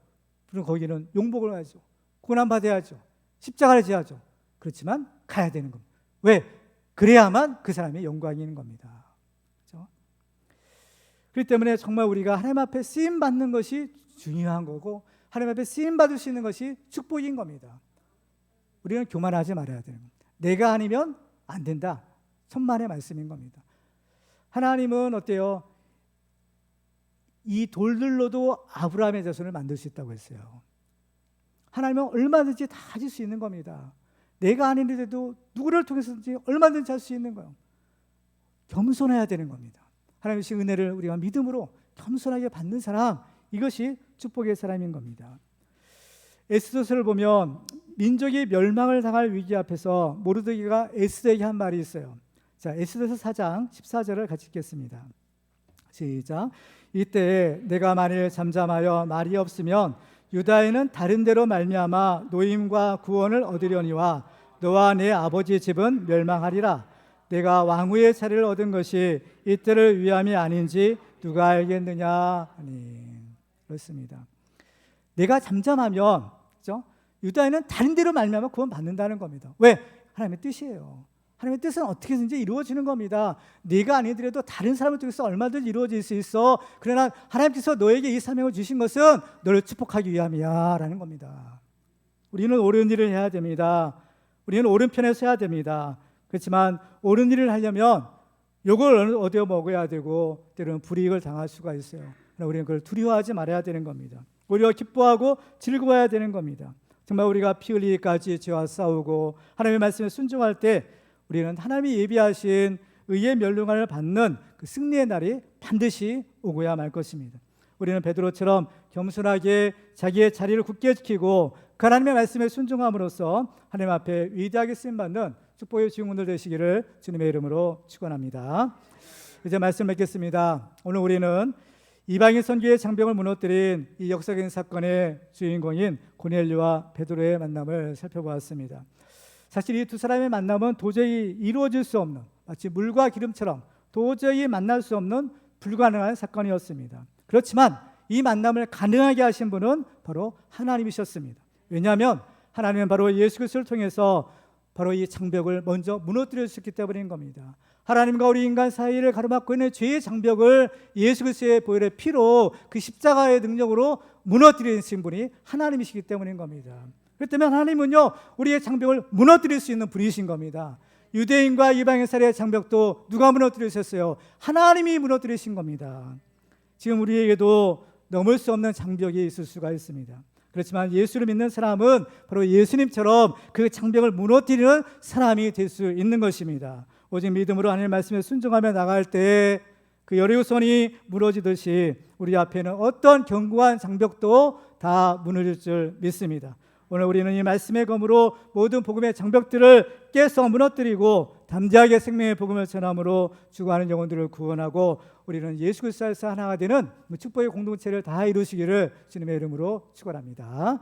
우리는 거기는 용복을 하죠. 고난받아야죠. 십자가를 지야죠. 그렇지만 가야 되는 겁니다. 왜? 그래야만 그 사람의 영광이 있는 겁니다. 그렇죠? 그렇기 때문에 정말 우리가 하나님 앞에 쓰임받는 것이 중요한 거고 하나님 앞에 쓰임받을 수 있는 것이 축복인 겁니다. 우리는 교만하지 말아야 되는 겁니다. 내가 아니면 안 된다. 천만의 말씀인 겁니다. 하나님은 어때요? 이 돌들로도 아브라함의 자손을 만들 수 있다고 했어요. 하나님은 얼마든지 다 하실 수 있는 겁니다. 내가 아닌데도 누구를 통해서든지 얼마든지 할 수 있는 거예요. 겸손해야 되는 겁니다. 하나님의 은혜를 우리가 믿음으로 겸손하게 받는 사람, 이것이 축복의 사람인 겁니다. 에스더서를 보면 민족이 멸망을 당할 위기 앞에서 모르드게가 에스더에게 한 말이 있어요. 자, 에스더서 4장 14절을 같이 읽겠습니다. 시작. 이때 내가 만일 잠잠하여 말이 없으면 유다에는 다른 데로 말미암아 노임과 구원을 얻으려니와 너와 내 아버지 집은 멸망하리라. 내가 왕후의 자리를 얻은 것이 이때를 위함이 아닌지 누가 알겠느냐 하니. 그렇습니다. 내가 잠잠하면, 그렇죠? 유다에는 다른 데로 말미암아 구원 받는다는 겁니다. 왜? 하나님의 뜻이에요. 하나님의 뜻은 어떻게든지 이루어지는 겁니다. 네가 아니더라도 다른 사람을 통해서 얼마든지 이루어질 수 있어. 그러나 하나님께서 너에게 이 사명을 주신 것은 너를 축복하기 위함이야 라는 겁니다. 우리는 옳은 일을 해야 됩니다. 우리는 옳은 편에 서야 됩니다. 그렇지만 옳은 일을 하려면 욕을 얻어 먹어야 되고 때로는 불이익을 당할 수가 있어요. 그러나 우리는 그걸 두려워하지 말아야 되는 겁니다. 오히려 기뻐하고 즐거워야 되는 겁니다. 정말 우리가 피 흘리기까지 죄와 싸우고 하나님의 말씀에 순종할 때 우리는 하나님이 예비하신 의의 멸류관을 받는 그 승리의 날이 반드시 오고야 말 것입니다. 우리는 베드로처럼 겸손하게 자기의 자리를 굳게 지키고 그 하나님의 말씀에 순종함으로써 하나님 앞에 위대하게 쓰임받는 축복의 주인공들 되시기를 주님의 이름으로 축원합니다. 이제 말씀 맺겠습니다. 오늘 우리는 이방인 선교의 장벽을 무너뜨린 이 역사적인 사건의 주인공인 고넬료와 베드로의 만남을 살펴보았습니다. 사실 이 두 사람의 만남은 도저히 이루어질 수 없는, 마치 물과 기름처럼 도저히 만날 수 없는 불가능한 사건이었습니다. 그렇지만 이 만남을 가능하게 하신 분은 바로 하나님이셨습니다. 왜냐하면 하나님은 바로 예수 그리스도를 통해서 바로 이 장벽을 먼저 무너뜨려 주셨기 때문인 겁니다. 하나님과 우리 인간 사이를 가로막고 있는 죄의 장벽을 예수 그리스도의 보혈의 피로 그 십자가의 능력으로 무너뜨리신 분이 하나님이시기 때문인 겁니다. 그렇기 때문에 하나님은요, 우리의 장벽을 무너뜨릴 수 있는 분이신 겁니다. 유대인과 이방인 사이의 장벽도 누가 무너뜨리셨어요? 하나님이 무너뜨리신 겁니다. 지금 우리에게도 넘을 수 없는 장벽이 있을 수가 있습니다. 그렇지만 예수를 믿는 사람은 바로 예수님처럼 그 장벽을 무너뜨리는 사람이 될 수 있는 것입니다. 오직 믿음으로 하나님의 말씀에 순종하며 나갈 때 그 여리고선이 무너지듯이 우리 앞에는 어떤 견고한 장벽도 다 무너질 줄 믿습니다. 오늘 우리는 이 말씀의 검으로 모든 복음의 장벽들을 깨서 무너뜨리고 담대하게 생명의 복음을 전함으로 죽어가는 영혼들을 구원하고 우리는 예수 그리스도에서 하나가 되는 축복의 공동체를 다 이루시기를 주님의 이름으로 축원합니다.